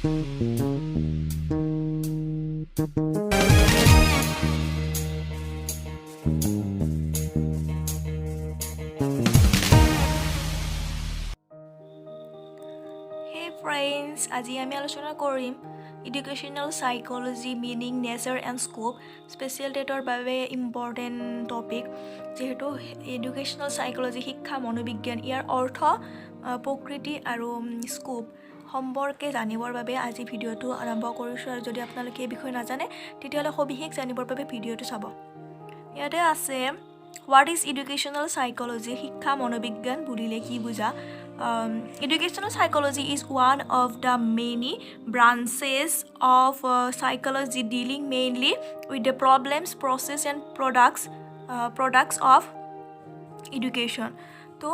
Friends, আজি আমি আলোচনা কৰিম educational psychology meaning nature and scope special ডেটৰ বাবে ইম্পৰ্টেণ্ট টপিক যেহেতু এডুকেশ্যনাল সাইকোলজি শিক্ষা মনোবিজ্ঞান ইয়াৰ অৰ্থ প্ৰকৃতি আৰু স্কোপ সম্পৰ্কে জানিবৰ বাবে আজি ভিডিঅ'টো আৰম্ভ কৰিছোঁ আৰু যদি আপোনালোকে এই বিষয়ে নাজানে তেতিয়াহ'লে সবিশেষ জানিবৰ বাবে ভিডিঅ'টো চাব ইয়াতে আছে What is educational psychology? শিক্ষা মনোবিজ্ঞান বুলিলে কি বুজা Educational psychology is one of the many branches of psychology dealing mainly with the problems, process and products of education. তো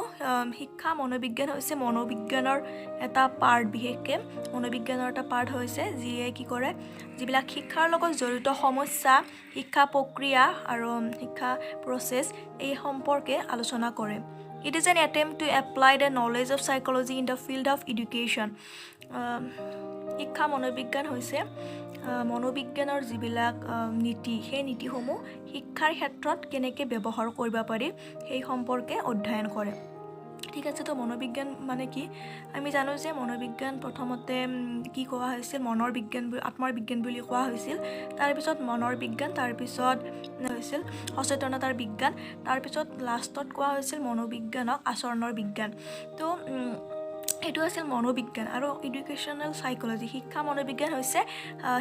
শিক্ষা মনোবিজ্ঞান হৈছে মনোবিজ্ঞানৰ এটা পাৰ্ট বিশেষকৈ মনোবিজ্ঞানৰ এটা পাৰ্ট হৈছে যিয়ে কি কৰে যিবিলাক শিক্ষাৰ লগত জড়িত সমস্যা শিক্ষা প্ৰক্ৰিয়া আৰু শিক্ষা প্ৰচেছ এই সম্পৰ্কে আলোচনা কৰে It is an attempt to apply the knowledge of psychology in the field of education. শিক্ষা মনোবিজ্ঞান হৈছে মনোবিজ্ঞানৰ যিবিলাক নীতি সেই নীতিসমূহ শিক্ষাৰ ক্ষেত্ৰত কেনেকৈ ব্যৱহাৰ কৰিব পাৰি সেই সম্পৰ্কে অধ্যয়ন কৰে ঠিক আছে তো মনোবিজ্ঞান মানে কি আমি জানো যে মনোবিজ্ঞান প্ৰথমতে কি কোৱা হৈছিল মনৰ বিজ্ঞান আত্মাৰ বিজ্ঞান বুলি কোৱা হৈছিল তাৰ পিছত মনৰ বিজ্ঞান তাৰ পিছত হৈছিল সচেতনতাৰ বিজ্ঞান তাৰ পিছত লাষ্টত কোৱা হৈছিল মনোবিজ্ঞানক আচৰণৰ বিজ্ঞান তো এটো আছিল মনোবিজ্ঞান আৰু এডুকেশ্যনাল সাইকোলজি শিক্ষা মনোবিজ্ঞান হৈছে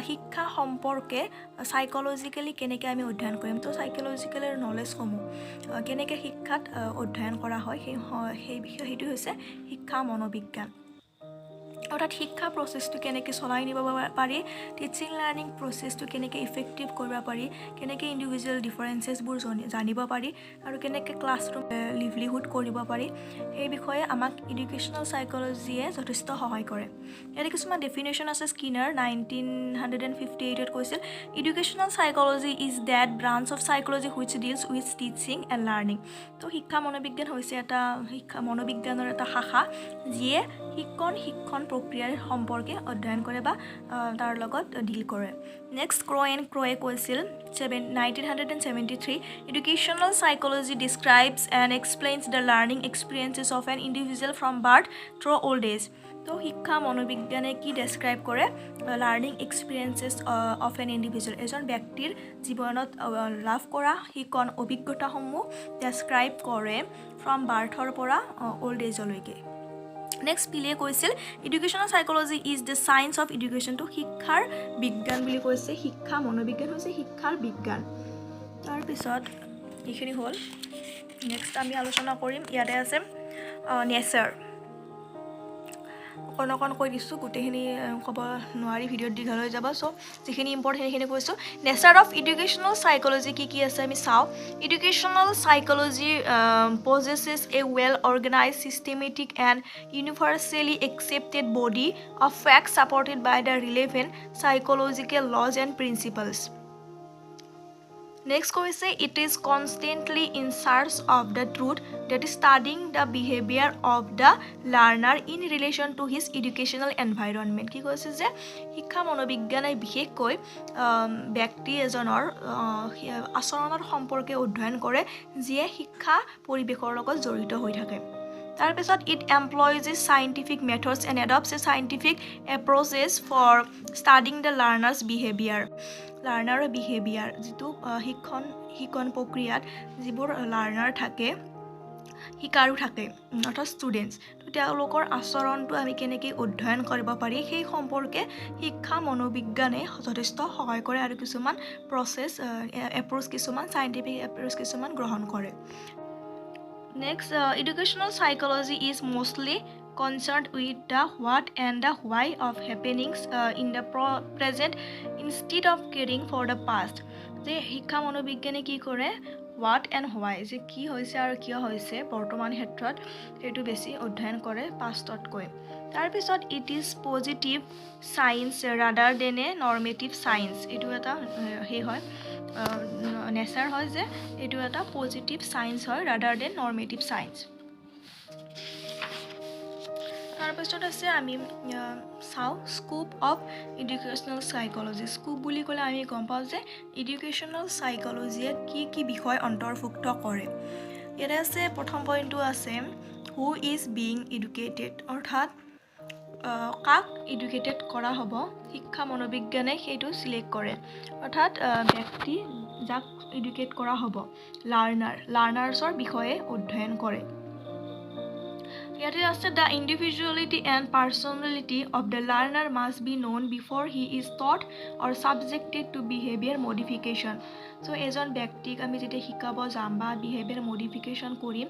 শিক্ষা সম্পৰ্কে সাইকোলজিক্যালি কেনেকৈ আমি অধ্যয়ন কৰিম তো সাইকোলজিক্যাল নলেজসমূহ কেনেকৈ শিক্ষাত অধ্যয়ন কৰা হয় সেই বিষয় হেতু হৈছে শিক্ষা মনোবিজ্ঞান অৰ্থাৎ শিক্ষা প্ৰচেছটো কেনেকৈ চলাই নিব পাৰি টিচিং লাৰ্নিং প্ৰচেছটো কেনেকৈ ইফেক্টিভ কৰিব পাৰি কেনেকৈ ইণ্ডিভিজুৱেল ডিফাৰেন্সেছবোৰ জানিব পাৰি আৰু কেনেকৈ ক্লাছৰুম লিভলিহুড কৰিব পাৰি এই বিষয়ে আমাক এডুকেশ্যনাল সাইকোলজিয়ে যথেষ্ট সহায় কৰে ইয়াতে কিছুমান ডেফিনেশ্যন আছে স্কিনাৰ 1958ত কৈছিল educational psychology is that branch of psychology which deals with teaching and learning তো শিক্ষা মনোবিজ্ঞান হৈছে এটা শিক্ষা মনোবিজ্ঞানৰ এটা শাখা যিয়ে শিক্ষণ প্ৰক্ৰিয়াৰ সম্পৰ্কে অধ্যয়ন কৰে বা তাৰ লগত ডিল কৰে নেক্সট ক্ৰয়ে কৈছিল 1973 educational psychology describes and explains the learning experiences of an individual from birth through old age তো শিক্ষা মনোবিজ্ঞানে কি ডেসক্ৰাইব কৰে লাৰ্নিং এক্সপিৰিয়েন্সেছ অফ এন ইণ্ডিভিজুৱেল এজন ব্যক্তিৰ জীৱনত লাভ কৰা শিকন অভিজ্ঞতাসমূহ ডেসক্ৰাইব কৰে ফ্ৰম বাৰ্থৰ পৰা ওল্ড এজলৈকে নেক্সট পিলে কৈছিল educational psychology is the science of education তো শিক্ষাৰ বিজ্ঞান বুলি কৈছে শিক্ষা মনোবিজ্ঞান হৈছে শিক্ষাৰ বিজ্ঞান তাৰপিছত এইখিনি হ'ল নেক্সট আমি আলোচনা কৰিম ইয়াতে আছে নেচাৰ অকণ কৈ দিছোঁ গোটেইখিনি ক'ব নোৱাৰি ভিডিঅ'ত দীঘল হৈ যাব চ' যিখিনি ইম্পৰ্টেণ্ট সেইখিনি কৈছোঁ নেচাৰ অফ এডুকেশ্যনাল সাইকোলজি কি আছে আমি চাওঁ এডুকেশ্যনাল psychology possesses a well organized systematic and universally accepted body of facts supported by the relevant psychological laws and principles Next কৈছে it is constantly in search of the truth that is studying the behavior of the learner in relation to his educational environment কি কৈছে যে শিক্ষা মনোবিজ্ঞানে বিশেষকৈ ব্যক্তি এজনৰ আচৰণৰ সম্পৰ্কে অধ্যয়ন কৰে যিয়ে শিক্ষা পৰিৱেশৰ লগত জড়িত হৈ থাকে তাৰপিছত it employs scientific methods and adopts a scientific approaches for studying the learner's behavior লাৰ্ণাৰৰ বিহেভিয়াৰ যিটো শিক্ষণ প্ৰক্ৰিয়াত যিবোৰ লাৰ্ণাৰ থাকে শিকাৰু থাকে অৰ্থাৎ ষ্টুডেণ্টছ তো তেওঁলোকৰ আচৰণটো আমি কেনেকৈ অধ্যয়ন কৰিব পাৰি সেই সম্পৰ্কে শিক্ষা মনোবিজ্ঞানে যথেষ্ট সহায় কৰে আৰু কিছুমান প্ৰচেছ এপ্ৰ'চ কিছুমান চাইণ্টিফিক এপ্ৰ'চ কিছুমান গ্ৰহণ কৰে next educational psychology is mostly concerned with the what and the why of happenings in the present instead of caring for the past যে শিক্ষা মনোবিজ্ঞানে কি কৰে what and why যে কি হৈছে আৰু কিয় হৈছে বৰ্তমান ক্ষেত্ৰত সেইটো বেছি অধ্যয়ন কৰে পাষ্টতকৈ তাৰপিছত it is positive science rather than a normative science এইটো এটা হে হয় নেচাৰ হয় যে এইটো এটা পজিটিভ সায়েন্স হয় rather than normative science তাৰপিছত আছে আমি চাওঁ scope of educational psychology. Scope বুলি ক'লে আমি গম পাওঁ যে এডুকেশ্যনেল চাইক'লজিয়ে কি বিষয় অন্তৰ্ভুক্ত কৰে। ইয়াতে আছে প্ৰথম পইণ্টটো আছে হু ইজ বিং এডুকেটেড, অৰ্থাৎ কাক এডুকেটেড কৰা হ'ব, শিক্ষা মনোবিজ্ঞানে সেইটো চিলেক্ট কৰে। অৰ্থাৎ ব্যক্তি যাক এডুকেট কৰা হ'ব, লাৰ্নাৰ্ছৰ বিষয়ে অধ্যয়ন কৰে। ইয়াতে আছে the individuality and personality of the learner must be known before he is taught or subjected to behaviour modification. So' এজন ব্যক্তিক আমি যেতিয়া শিকাব যাম বা বিহেভিয়াৰ মডিফিকেশ্যন কৰিম,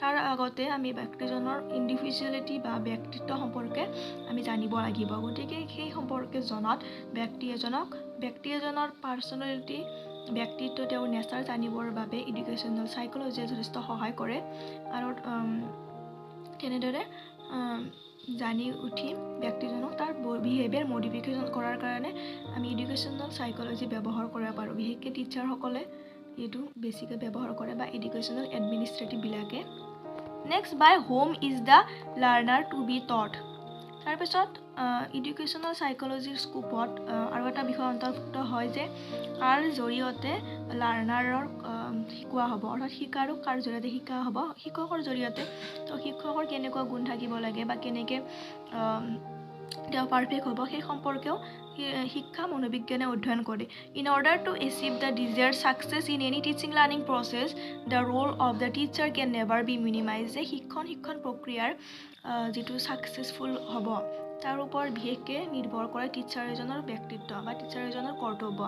তাৰ আগতে আমি ব্যক্তিজনৰ ইণ্ডিভিজুৱেলিটি বা ব্যক্তিত্ব সম্পৰ্কে আমি জানিব লাগিব। গতিকে সেই সম্পৰ্কে জনাত ব্যক্তি এজনৰ পাৰ্চনেলিটি, ব্যক্তিত্ব, তেওঁৰ নেচাৰ জানিবৰ বাবে এডুকেশ্যনেল চাইক'লজিয়ে যথেষ্ট সহায় কৰে। আৰু তেনেদৰে জানি উঠি ব্যক্তিজনক তাৰ বিহেভিয়াৰ মডিফিকেশ্যন কৰাৰ কাৰণে আমি এডুকেশ্যনেল চাইক'লজি ব্যৱহাৰ কৰিব পাৰোঁ। বিশেষকৈ টিচাৰসকলে এইটো বেছিকৈ ব্যৱহাৰ কৰে বা এডুকেশ্যনেল এডমিনিষ্ট্ৰেটিভবিলাকে। Next, by whom is the learner to be taught. তাৰপিছত এডুকেশ্যনেল চাইক'লজিৰ স্কোপত আৰু এটা বিষয় অন্তৰ্ভুক্ত হয় যে কাৰ জৰিয়তে লাৰ্নাৰৰ শিকোৱা হ'ব, অৰ্থাৎ শিকাৰুক কাৰ জৰিয়তে শিকা হ'ব, শিক্ষকৰ জৰিয়তে। তো শিক্ষকৰ কেনেকুৱা গুণ থাকিব লাগে বা কেনেকৈ তেওঁ পাৰফেক্ট হ'ব, সেই সম্পৰ্কেও শিক্ষা মনোবিজ্ঞানে অধ্যয়ন কৰে। In order to achieve the desired success in any teaching learning process, the role of the teacher can never be minimise. যে শিক্ষণ প্ৰক্ৰিয়াৰ যিটো ছাকচেছফুল হ'ব তাৰ ওপৰত বিশেষকৈ নিৰ্ভৰ কৰে টিচাৰ এজনৰ ব্যক্তিত্ব বা টিচাৰ এজনৰ কৰ্তব্য।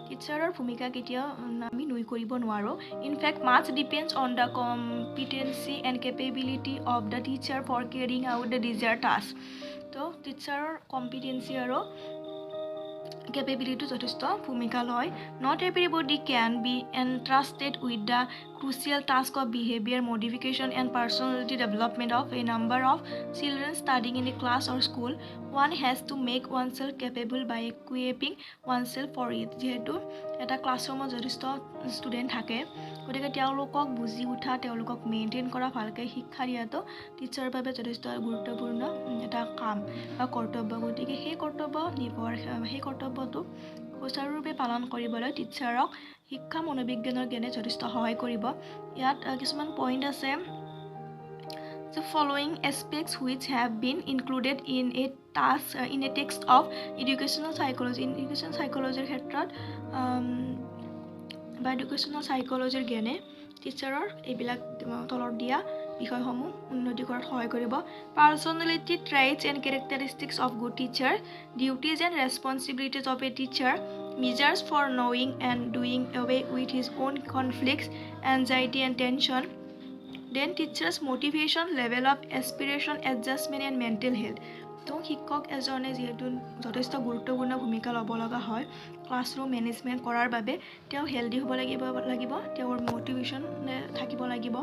টিচাৰৰ ভূমিকা কেতিয়াও আমি নুই কৰিব নোৱাৰোঁ। In fact much depends on the competency and capability of the teacher for carrying out the desired task. তো টিচাৰৰ কম্পিটেঞ্চি আৰু কেপেবিলিটি যথেষ্ট ভূমিকা লয়। Not everybody can be entrusted with the crucial task of behavior modification and personality development of a number of children studying in a class or school. One has to make oneself capable by equipping oneself for it. যেহেতু এটা ক্লাছৰুমত যথেষ্ট student থাকে, গতিকে তেওঁলোকক বুজি উঠা, তেওঁলোকক maintain কৰা, ভালকৈ শিক্ষা দিয়াটো টিচাৰৰ বাবে যথেষ্ট গুৰুত্বপূৰ্ণ এটা কাম বা কৰ্তব্য। গতিকে সেই কৰ্তব্যটো সুচাৰুৰূপে পালন কৰিবলৈ টিচাৰক শিক্ষা মনোবিজ্ঞানৰ জ্ঞানে যথেষ্ট সহায় কৰিব। ইয়াত কিছুমান পইণ্ট আছে। The following aspects which have been included in a text of educational psychology. Educational psychology ক্ষেত্ৰত বা এডুকেশ্যনেল চাইক'লজিৰ জ্ঞানে টিচাৰৰ এইবিলাক তলত দিয়া বিষয়সমূহ উন্নতি কৰাত সহায় কৰিব। Personality traits and characteristics of good teacher, duties and responsibilities of a teacher, measures for knowing and doing away with his own conflicts, anxiety and tension. Then teachers motivation, level of aspiration, adjustment and mental health. তো শিক্ষক এজনে যিহেতু যথেষ্ট গুৰুত্বপূৰ্ণ ভূমিকা ল'ব লগা হয় ক্লাছৰুম মেনেজমেণ্ট কৰাৰ বাবে, তেওঁ হেল্ডি হ'ব লাগিব, তেওঁৰ মটিভেশ্যন থাকিব লাগিব,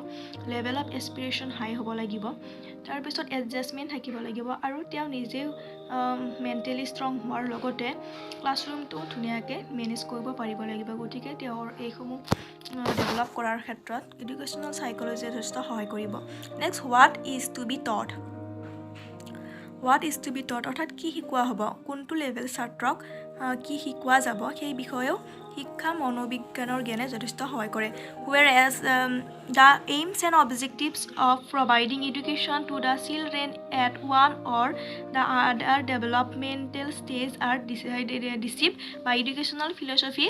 লেভেল অফ এছপিৰেশ্যন হাই হ'ব লাগিব, তাৰপিছত এডজাষ্টমেণ্ট থাকিব লাগিব, আৰু তেওঁ নিজেও মেণ্টেলি ষ্ট্ৰং হোৱাৰ লগতে ক্লাছৰুমটো ধুনীয়াকৈ মেনেজ কৰিব পাৰিব লাগিব। গতিকে তেওঁৰ এইসমূহ ডেভেলপ কৰাৰ ক্ষেত্ৰত এডুকেশ্যনেল চাইক'লজিয়ে যথেষ্ট সহায় কৰিব। Next, what is to be taught. What is to be taught অৰ্থাৎ কি শিকোৱা হ'ব, কোনটো লেভেল ছাত্ৰক কি শিকোৱা যাব, সেই বিষয়েও শিক্ষা মনোবিজ্ঞানৰ জ্ঞানে যথেষ্ট সহায় কৰে। Whereas the aims and objectives of providing education to the children at one or the other developmental stage are derived by educational philosophy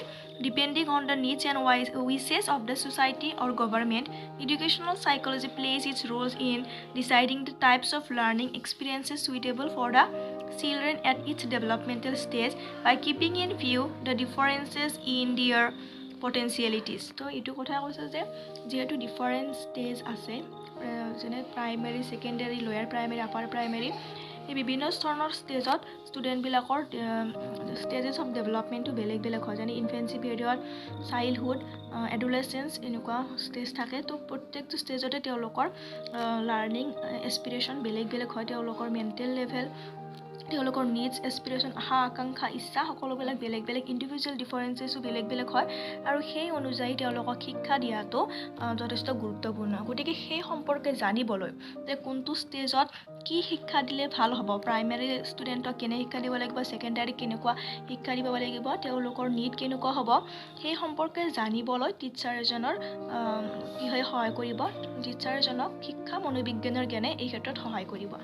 depending on the needs and wishes of the society or government. Educational psychology plays its roles in deciding the types of learning experiences suitable for the children at each developmental stage by keeping in view the differences in their potentialities. তো এইটো কথা কৈছে যে যিহেতু different stage আছে, যেনে primary, secondary, lower primary, upper primary, এই বিভিন্ন ধৰণৰ ষ্টেজত ষ্টুডেণ্টবিলাকৰ ষ্টেজেছ অফ ডেভেলপমেণ্টটো বেলেগ বেলেগ হয়। যেনে ইনফেঞ্চি পিৰিয়ড, চাইল্ডহুড, এডোলেচেঞ্চ, এনেকুৱা ষ্টেজ থাকে। তো প্ৰত্যেকটো ষ্টেজতে তেওঁলোকৰ লাৰ্ণিং এছপিৰেশ্যন বেলেগ বেলেগ হয়, তেওঁলোকৰ মেণ্টেল লেভেল, তেওঁলোকৰ নিডছ এছপিৰেশ্যন আশা আকাংক্ষা ইচ্ছা সকলোবিলাক বেলেগ বেলেগ ইণ্ডিভিজুৱেল ডিফাৰেঞ্চেছো বেলেগ বেলেগ হয় আৰু সেই অনুযায়ী তেওঁলোকক শিক্ষা দিয়াটো যথেষ্ট গুৰুত্বপূৰ্ণ গতিকে সেই সম্পৰ্কে জানিবলৈ যে কোনটো ষ্টেজত কি শিক্ষা দিলে ভাল হ'ব প্ৰাইমেৰী ষ্টুডেণ্টক কেনে শিক্ষা দিব লাগিব ছেকেণ্ডাৰী কেনেকুৱা শিক্ষা দিব লাগিব তেওঁলোকৰ নিড কেনেকুৱা হ'ব সেই সম্পৰ্কে জানিবলৈ টিচাৰ এজনৰ কি হয় সহায় কৰিব টিচাৰ এজনক শিক্ষা মনোবিজ্ঞানৰ জ্ঞানে এই ক্ষেত্ৰত সহায় কৰিব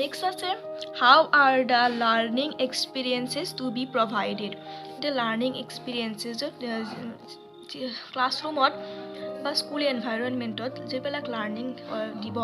Next আছে how are the learning experiences to be provided the learning experiences classroomত বা স্কুল এনভাইৰনমেণ্টত যিবিলাক লাৰ্ণিং দিব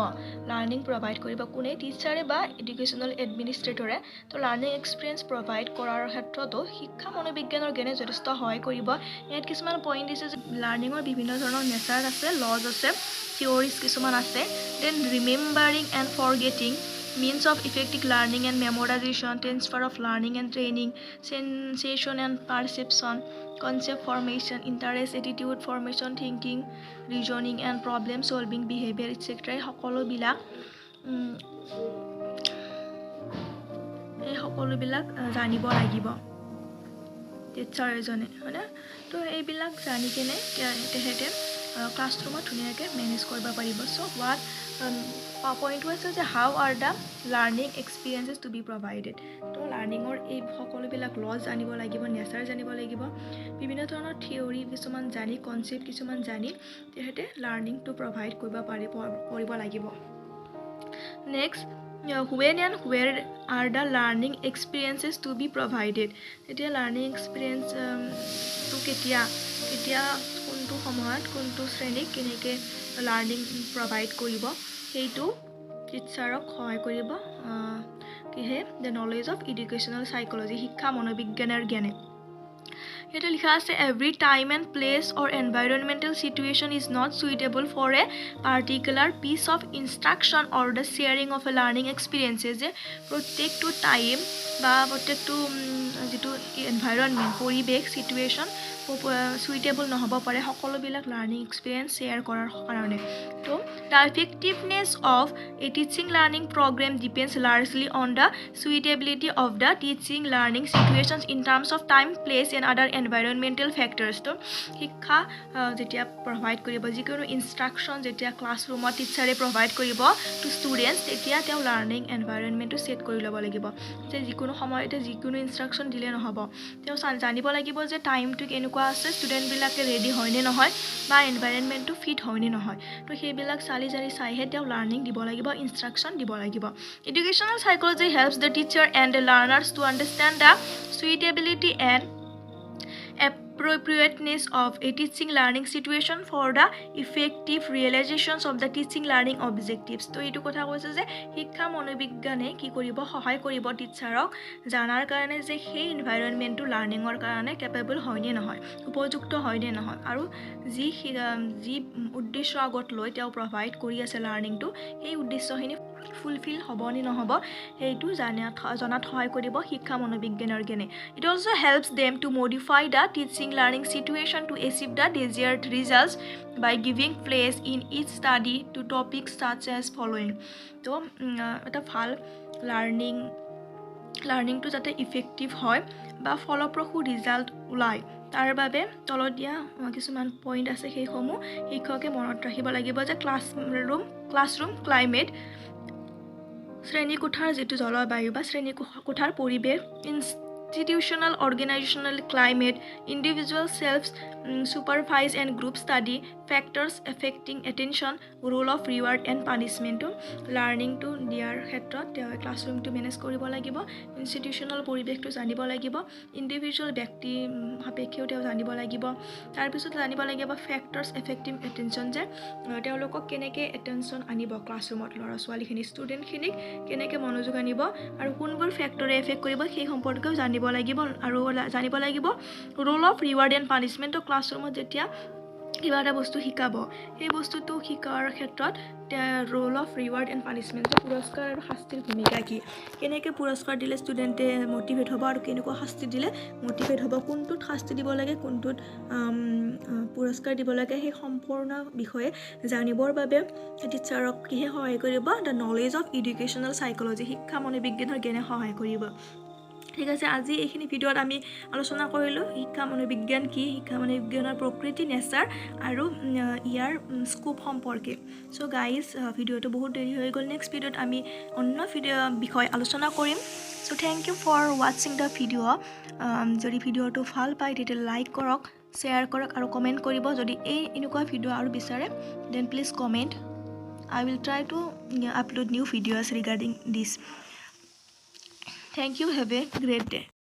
লাৰ্ণিং প্ৰভাইড কৰিব কোনে টিচাৰে বা এডুকেশ্যনেল এডমিনিষ্ট্ৰেটৰে তো লাৰ্ণিং এক্সপিৰিয়েঞ্চ প্ৰভাইড কৰাৰ ক্ষেত্ৰতো শিক্ষা মনোবিজ্ঞানৰ জ্ঞানে যথেষ্ট সহায় কৰিব ইয়াত কিছুমান পইণ্ট দিছে যে লাৰ্ণিঙৰ বিভিন্ন ধৰণৰ নেচাৰ আছে লজ আছে থিয়ৰিজ কিছুমান আছে then remembering and forgetting means of effective learning and memorization, transfer of learning and training, sensation and perception, concept formation, interest, attitude formation, thinking, reasoning and problem solving, behavior, etc. সকলোবিলাক জানিব লাগিব teacher এজনে হয়নে তো এইবিলাক জানি কেনে তেখেতে ক্লাছৰুমত ধুনীয়াকৈ মেনেজ কৰিব পাৰিব চ' হোৱাট পইণ্টটো আছে যে how are the learning experiences to be provided তো লাৰ্ণিঙৰ এই সকলোবিলাক লজ জানিব লাগিব নেচাৰ জানিব লাগিব বিভিন্ন ধৰণৰ থিয়ৰী কিছুমান জানি কনচেপ্ট কিছুমান জানি তেখেতে লাৰ্ণিংটো প্ৰভাইড কৰিব লাগিব next when and where are the learning experiences to be provided এতিয়া লাৰ্ণিং এক্সপিৰিয়েঞ্চ তো কেতিয়া কোনটো সময়ত কোনটো শ্ৰেণীক কেনেকৈ লাৰ্ণিং প্ৰভাইড কৰিব সেইটো টিচাৰক সহায় কৰিব কিহে the knowledge of educational psychology শিক্ষা মনোবিজ্ঞানৰ জ্ঞানে এটা লিখা আছে every time and place or environmental situation is not suitable for a particular piece of instruction or the sharing of a learning experiences যে প্ৰত্যেকটো টাইম বা প্ৰত্যেকটো যিটো এনভাইৰনমেণ্ট পৰিৱেশ চিটুৱেশ্যন চুইটেবল নহ'ব পাৰে সকলোবিলাক লাৰ্ণিং এক্সপিৰিয়েঞ্চ শ্বেয়াৰ কৰাৰ কাৰণে তো the effectiveness of a teaching learning programme depends largely on the suitability of the teaching learning situations in terms of time place and other environmental factors তো শিক্ষা যেতিয়া provide কৰিব যিকোনো ইনষ্ট্ৰাকশ্যন যেতিয়া ক্লাছৰুমত টিচাৰে প্ৰভাইড কৰিব টু ষ্টুডেণ্টছ তেতিয়া তেওঁ লাৰ্ণিং এনভাইৰনমেণ্টটো ছেট কৰি ল'ব লাগিব যে যিকোনো সময়তে যিকোনো ইনষ্ট্ৰাকশ্যন দিলে নহ'ব তেওঁ জানিব লাগিব যে টাইমটো কেনেকুৱা আছে ষ্টুডেণ্টবিলাকে ৰেডি হয়নে নহয় বা এনভাইৰনমেণ্টটো ফিট হয়নে নহয় তো সেইবিলাক চাইহে তেওঁ লাৰ্ণিং দিব লাগিব ইনষ্ট্ৰাকশ্যন দিব লাগিব educational psychology helps the teacher and the learners to understand the suitability and appropriateness of a teaching learning situation for the effective realizations of the teaching learning objectives তো এইটো কথা কৈছে যে শিক্ষা মনোবিজ্ঞানে কি কৰিব সহায় কৰিব টিচাৰক জানাৰ কাৰণে যে সেই এনভাইৰনমেণ্টটো লাৰ্ণিঙৰ কাৰণে কেপেবল হয়নে নহয় উপযুক্ত হয়নে নহয় আৰু যি উদ্দেশ্য আগত লৈ তেওঁ প্ৰভাইড কৰি আছে লাৰ্ণিংটো সেই উদ্দেশ্যখিনি ফুলফিল হ'বনে নহ'ব সেইটো জনাত সহায় কৰিব শিক্ষা মনোবিজ্ঞানৰ জ্ঞানে it also' helps them to modify the teaching learning situation to achieve the desired results by giving place in each study to topics such as following তো এটা ভাল লাৰ্ণিংটো যাতে ইফেক্টিভ হয় বা ফলপ্ৰসূ ৰিজাল্ট ওলায় তাৰ বাবে তলত দিয়া কিছুমান পইণ্ট আছে সেইসমূহ শিক্ষকে মনত ৰাখিব লাগিব যে ক্লাছৰুম ক্লাইমেট শ্ৰেণীকোঠাৰ যিটো জলবায়ু বা শ্ৰেণীকোঠাৰ পৰিৱেশ institutional organizational climate individual self supervise and group study factors affecting attention role of reward and punishment learning to দিয়াৰ ক্ষেত্ৰত তেওঁ ক্লাছৰুমটো মেনেজ কৰিব লাগিব ইনষ্টিটিউচনেল পৰিৱেশটো জানিব লাগিব ইণ্ডিভিজুৱেল ব্যক্তি সাপেক্ষেও তেওঁ জানিব লাগিব তাৰপিছত জানিব লাগিব ফেক্টৰ্ছ এফেক্টিভ এটেনশ্যন যে তেওঁলোকক কেনেকৈ এটেনশ্যন আনিব ক্লাছৰুমত ল'ৰা ছোৱালীখিনি ষ্টুডেণ্টখিনিক কেনেকৈ মনোযোগ আনিব আৰু কোনবোৰ ফেক্টৰে এফেক্ট কৰিব সেই সম্পৰ্কেও জানিব লাগিব আৰু জানিব লাগিব role of reward and punishment ক্লাছৰুমত যেতিয়া কিবা এটা বস্তু শিকাব সেই বস্তুটো শিকাৰ ক্ষেত্ৰত role of reward and punishment পুৰস্কাৰ আৰু শাস্তিৰ ভূমিকা কি কেনেকৈ পুৰস্কাৰ দিলে ষ্টুডেণ্টে মটিভেট হ'ব আৰু কেনেকুৱা শাস্তি দিলে মটিভেট হ'ব কোনটোত শাস্তি দিব লাগে কোনটোত পুৰস্কাৰ দিব লাগে সেই সম্পূৰ্ণ বিষয়ে জানিবৰ বাবে টিচাৰক কিহে সহায় কৰিব the knowledge of educational psychology শিক্ষা মনোবিজ্ঞানৰ জ্ঞানে সহায় কৰিব ঠিক আছে আজি এইখিনি ভিডিঅ'ত আমি আলোচনা কৰিলোঁ শিক্ষা মনোবিজ্ঞান কি শিক্ষা মনোবিজ্ঞানৰ প্ৰকৃতি নেচাৰ আৰু ইয়াৰ স্কোপ সম্পৰ্কে চ' গাইজ ভিডিঅ'টো বহুত দেৰি হৈ গ'ল নেক্সট ভিডিঅ'ত আমি অন্য বিষয় আলোচনা কৰিম চ' থেংক ইউ ফৰ ৱাচিং দ্য ভিডিঅ' যদি ভিডিঅ'টো ভাল পায় তেতিয়া লাইক কৰক শ্বেয়াৰ কৰক আৰু কমেণ্ট কৰিব যদি এনেকুৱা ভিডিঅ' আৰু বিচাৰে then please comment I will try to upload new videos regarding this. Thank you. Have a great day.